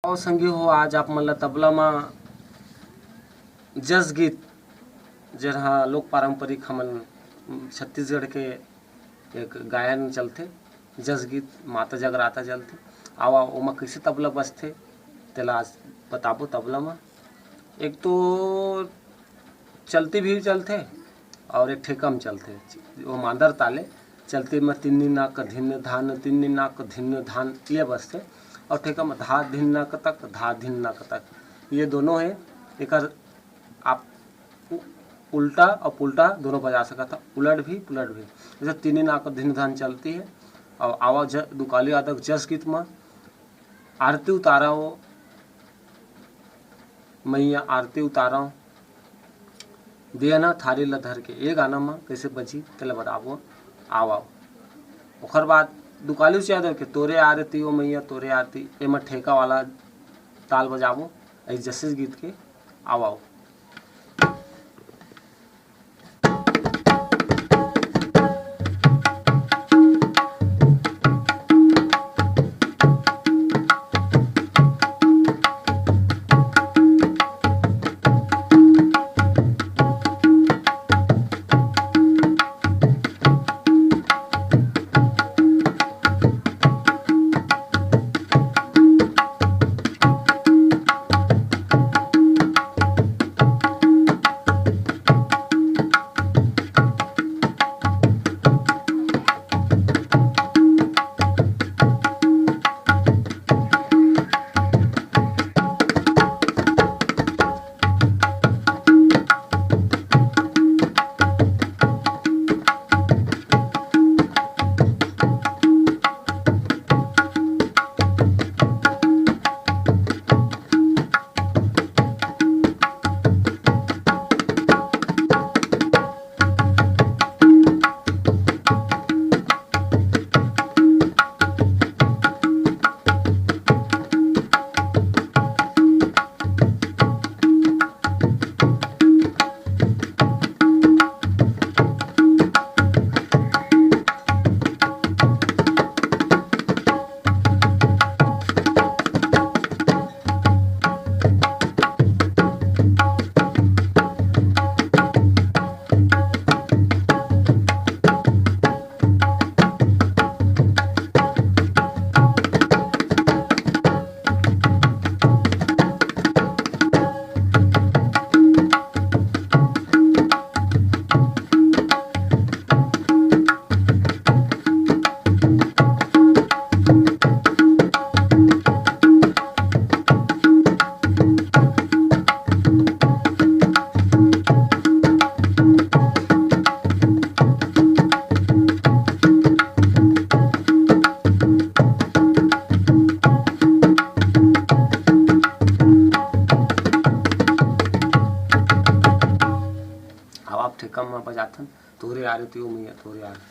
और संगी हो आज आप मन ला तबला में जसगीत जहाँ लोक पारंपरिक हमन छत्तीसगढ़ के एक गायन चलते जसगीत माता जगराता चलते आवा ओमा कैसे तबला बजते तेला आज बताबो। तबला में एक तो चलती भी चलते और एक ठेका में चलते वो मांदर ताले चलते में तिन्नी नाक धिन्न धान तिन्नी नाक धिन्न धान ये बजते और ठेका में धा धिन नाक तक धा धिन नाक तक ये दोनों है। एक आप उल्टा और पुल्टा दोनों बजा सकता था, उलट भी पुलट भी। जैसे तिन्नी नाक धिन धान चलती है और आवाज दुकाली आदक जस गीत में आरती उतारा हो मैया आरती उतारा हो देना थारी ला धर के ये गाना में कैसे बजी तेला बताबो। आओ ओखर बाद दुकाली से याद के तोरे आरती ओ मैया तोरे आरती एमा ठेका वाला ताल बजाबो ऐ जैसे गीत के आओ। आप ठेका में बजाथन तोरे आरती ओ मैया तोरे आरती।